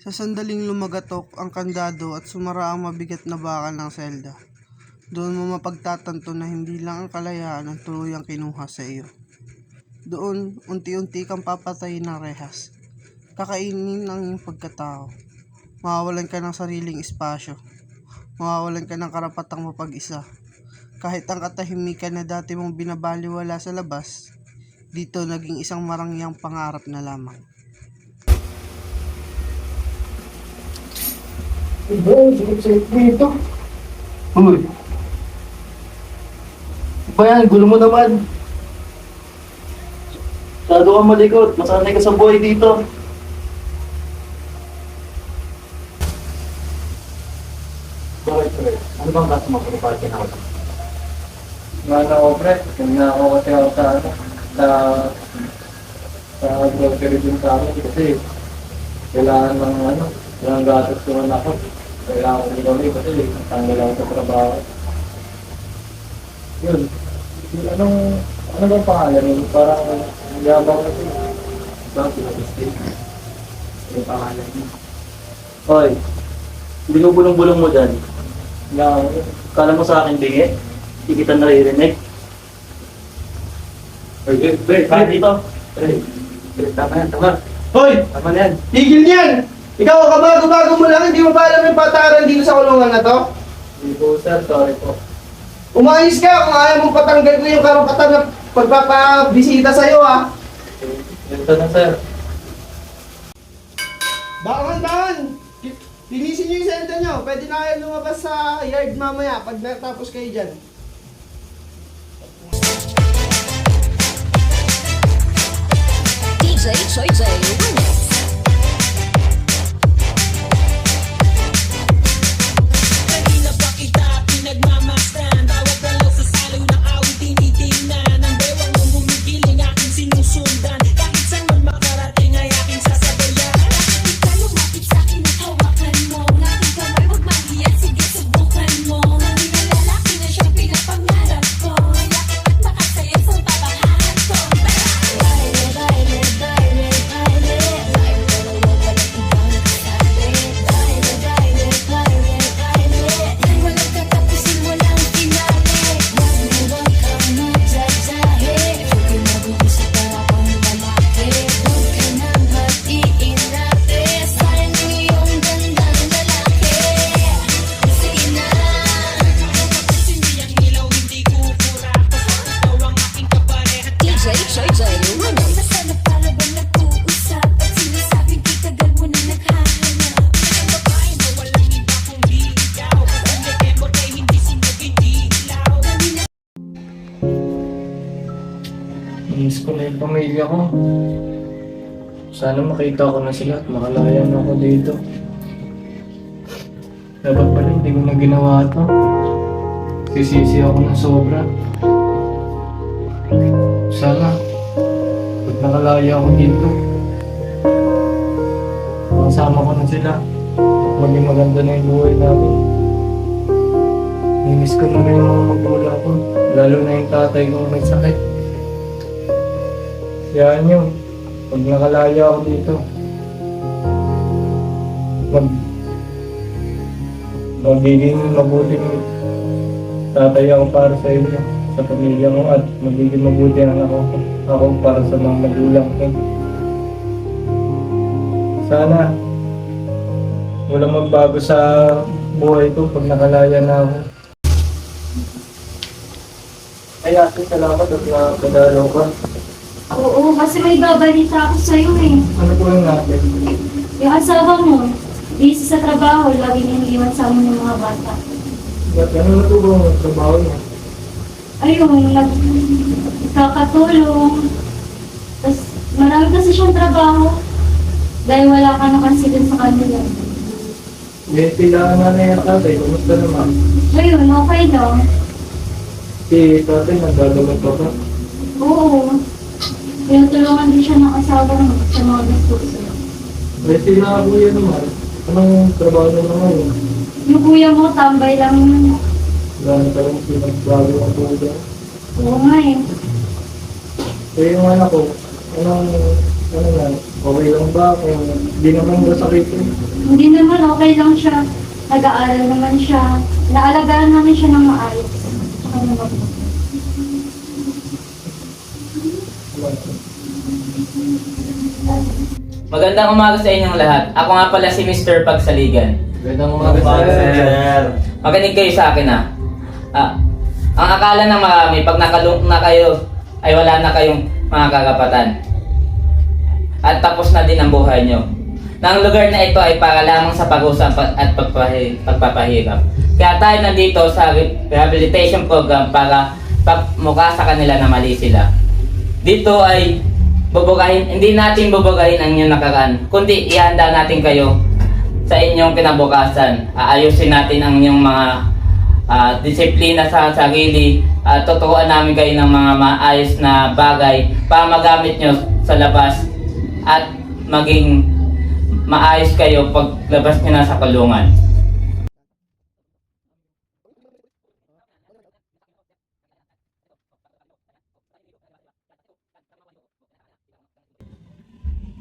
Sa sandaling lumagatok ang kandado at sumara ang mabigat na bakal ng selda, doon mo mapagtatanto na hindi lang ang kalayaan ang tuluyang kinuha sa iyo. Doon, unti-unti kang papatayin ng rehas. Kakainin ang iyong pagkatao. Mawawalan ka ng sariling espasyo. Mawawalan ka ng karapatang mapag-isa. Kahit ang katahimikan na dati mong binabaliwala sa labas, dito naging isang marangyang pangarap na lamang. Sikip-sikip dito. Uy. Ba yan? Gulo mo naman. Masyado kang malikot. Masanay ka sa buhay dito. Bakit, pre? Ano bang kaso mo kung bakit ako? Nga na ako, pre. Kanya ako kasi ako sa grocery din sa amin. Kasi kailangan ng walang gatos naman ako. Kailangan ko gawin kasi tanggal ako sa trabaho. Yun. Ano bang pangalan yun? Parang yabang kasi. Bakit pinag-mistake? Yung pangalan yun. Hoy, hindi ko bulong-bulong mo dyan. Kala mo sa akin bingi? Hindi kita naririnig. Kaya dito. Tama yan, tama. Hoy! Tama na yan. Tigil niyan! Ikaw, kabago-bago mo lang, hindi mo ba alam yung patakaran dito sa kulungan na to? Hindi po, sir. Sorry po. Umayos ka kung ayaw mong patanggal ko yung karapatan na pagpapabisita sa'yo, ha? Ito na, sir. Dahan-dahan! Linisin niyo yung senda niyo. Pwede na kayo lumabas sa yard mamaya pag natapos kayo dyan. DJ JJ Remix. Kanina pa kita pinagmamasdan, bawat dalaw sa salo ng awit tinitingnan. Ang bewang mong bumigiling aking sinusundan, kahit saan man makarating ay aking sasabayan. Di ka lumapit sa'kin at hawakan mo ng aking kamay, huwag mahiya, sige subukan mo. Nang lalaki na siyang pinapangarap ko, yakap at makasaya sa tabahan ko. Baile, baile, baile, baile, baile, wala ibang kasabi. Baile, baile, baile, baile, nang walang katapusin, walang finale. Huwag kang magsasahe, huwag kang mabubusik para kang lalaki. Huwag ka nang hatiin natin, sayang yung iyong gandang lalaki. Sige na. Hindi ang ilaw, hindi kukura, kapag ikaw ang aking kapareha. DJ JJ Remix. Sana para bang nag-uusap at sinasabing di tagal mo na naghahanap. Ang babae na walang iba kundi ikaw, ang December ay hindi sinabing ilaw. Miss ko na yung pamilya ko. Sana makita ko na sila at makalaya na ako dito. Dapat pala hindi ko na ginawa ito. Sisisi ako ng sobra. Sana pag nakalaya ako dito, makasama ko na sila at maging maganda na yung buhay namin. Miss ko na rin yung mga magulang ko, lalo na yung tatay kong may sakit. Yan yun. Pag nakalaya ako dito, magiging mabuting tatay ako para sa inyo, sa pamilya ko, at magiging mabuti ang ako para sa mga magulang ko. Sana walang magbago sa buhay ko pag nakalaya na ako. Ay, ate, salamat at nakadalaw ka. Oo, kasi may babalita ako sa'yo eh. Ano po yung natin? Yung asawa mo, busy sa trabaho, lagi niyang iwan sa amin ng mga bata. Ano na po ba ang trabaho niya? Ayun, nagkakatulong. Tapos marami kasi siyang trabaho. Dahil wala ka na kasi dun sa kanila. May pilaan nga na yung tatay, kumusta naman? Ayun, okay lang. Si tatay, nagdadamot pa ba? Oo. Tinutulungan din siya ng asawa mo sa mga gastusin. May sila kuya naman. Anong trabaho na naman yun? Yung kuya mo, tambay lang yun. Gano'n ka lang pinagbago ang kuya. Oo nga eh. Kaya yung anak ko, ano na, Okay lang ba kung hindi naman masakit yun? Hindi naman, okay lang siya. Nag-aaral naman siya. Naalagaan namin siya ng maayos. Saka naman. Magandang umaga sa inyong lahat. Ako nga pala si Mr. Pagsaligan. Gandang umaga, sir. Makinig kayo sa akin ha. Ang akala ng marami, pag nakalung na kayo, ay wala na kayong mga kakapatan. At tapos na din ang buhay nyo. Na ang lugar na ito ay para lamang sa pag-usap at pagpapahirap. Kaya tayo nandito sa rehabilitation program para pagmukha sa kanila na mali sila. Dito ay hindi natin bubugahin ang inyong nakaraan, kundi ihanda natin kayo sa inyong kinabukasan. Aayusin natin ang inyong mga disiplina sa sarili at tuturuan namin kayo ng mga maayos na bagay para magamit nyo sa labas at maging maayos kayo paglabas nyo na sa kulungan.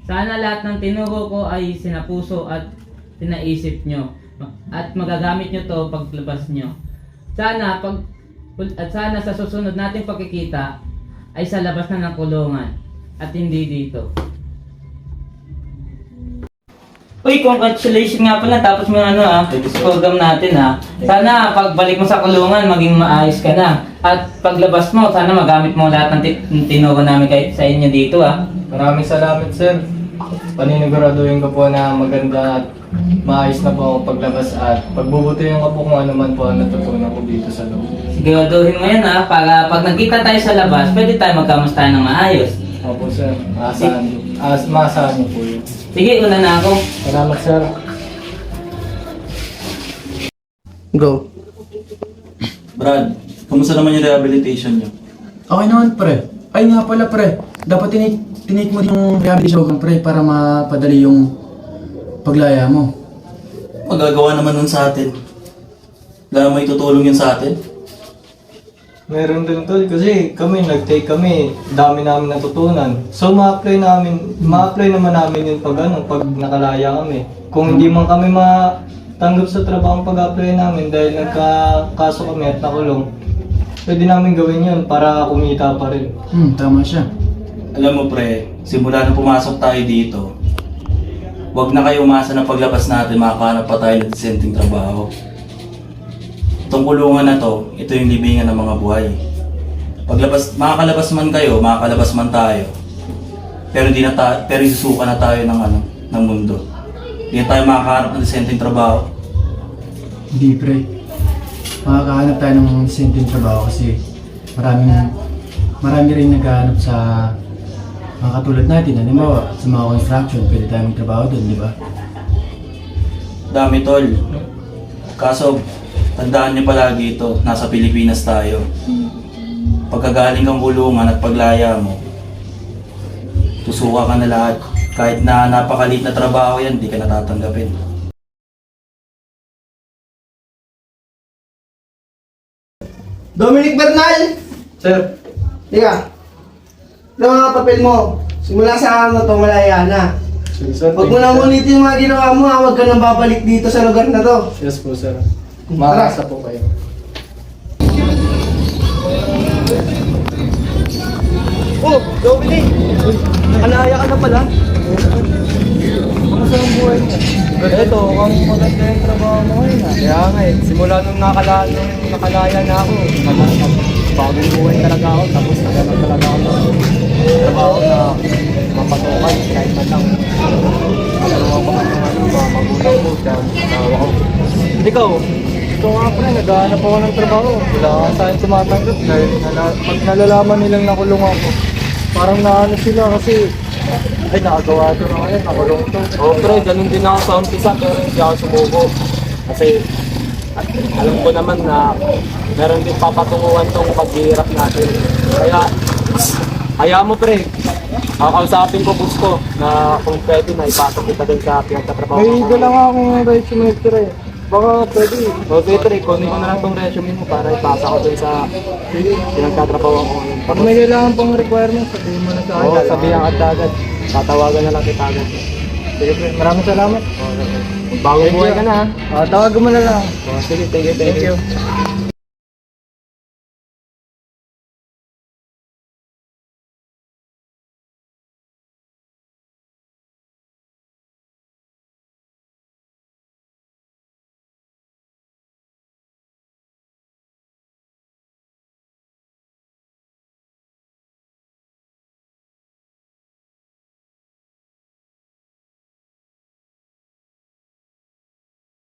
Sana lahat ng tinuro ko ay sinapuso at sinaisip nyo at magagamit nyo to paglabas nyo. Sana sa susunod nating pagkikita ay sa labas na ng kulungan at hindi dito. Uy, congratulations nga pala tapos mo program natin Sana pagbalik mo sa kulungan maging maayos ka na. At paglabas mo, sana magamit mo lahat ng tinuro namin sa inyo dito Maraming salamat, sir. Paniniguraduhin ko po na maganda at maayos na po ako paglabas at pagbubutihin ko po kung ano man po ang natutunan ko dito sa loob. Siguraduhin mo yan para pag nagkita tayo sa labas, pwede tayo magkamustahan ng maayos. Opo, sir. Maasahan niyo po yun. Sige, una na ako. Salamat, sir. Go. Brad, kamusta naman yung rehabilitation niyo? Okay naman, pre. Ay nga pala, pre. Dapat tinake mo din yung rehabilitation pre para mapadali yung paglaya mo. Magagawa naman nun sa atin. Wala may tutulong yun sa atin. Meron din tol kasi nag-take kami, dami namin natutunan. So ma-apply naman namin yun pag nakalaya kami. Kung hindi man kami matanggap sa trabaho ang pag-apply namin dahil nagkakaso kami at nakulong, pwede namin gawin yun para kumita pa rin. Tama siya. Alam mo pre, simula na pumasok tayo dito, huwag na kayo umasa na paglabas natin makakahanap pa tayo ng disenteng trabaho. Itong kulungan na to, ito yung libingan ng mga buhay. Makakalabas man kayo, makakalabas man tayo. Pero isusuka na tayo ng mundo. Hindi na tayo makakahanap ng disenteng trabaho. Hindi, pre. Makakahanap tayo ng disenteng trabaho kasi marami rin naghahanap sa mga katulad natin. Halimbawa, sa mga construction, pwede tayo magtrabaho doon, di ba? Dami tol. Kaso, tandaan niyo palagi ito, nasa Pilipinas tayo. Pagkagaling kang kulungan at paglaya mo, tusuka ka na lahat. Kahit na napakalit na trabaho yan, di ka natatanggapin. Dominic Bernal! Sir, Teka. Ano mga papel mo? Simula sa araw na to, malaya na. sir. Huwag mo na ulitin yung mga ginawa mo huwag ka nang babalik dito sa lugar na to. Yes po, sir. Makakasa po kayo. Oh, Dominic! Nakalaya ka na pala. Kamusta ang buhay mo? Ito, ang maganda yung trabaho mo ngayon Kaya nga simula nung nakalaya na ako, bagong buhay talaga ako, tapos nagano'n talaga ako ng trabaho na mapatukan kahit man lang. Nagalawa ko ng mga magulang ko, tawa ko. Ikaw, ito nga pre, naghahanap ako ng trabaho. Wala ka sa akin tumatanggap dahil pag nalalaman nilang nakulong ako, parang naano sila kasi ay, nakagawa ito na ngayon, nakulong ito. Oo, pre, ganun din ako sa umpisa, pero hindi ako sumuko. Kasi, alam ko naman na meron din papatunguhan tong paghihirap natin. Kaya mo, pre, kakausapin ko boss ko na kung pwede na ipasok kita din sa pinagtatrabaho. May dala nga akong resume, pre. Baka pwede. Okay, pre, kunin ko na lang tong resume mo para ipasa ko dun sa pinagtatrabaho ko. Pag may kailangan pang requirements, sabihin mo na sa akin. Oo, sabihan ka agad. tatawagan na lang kita agad. Sige pre, maraming salamat. Bagong buhay ka na ha. Tawagan mo na lang. Sige, thank you.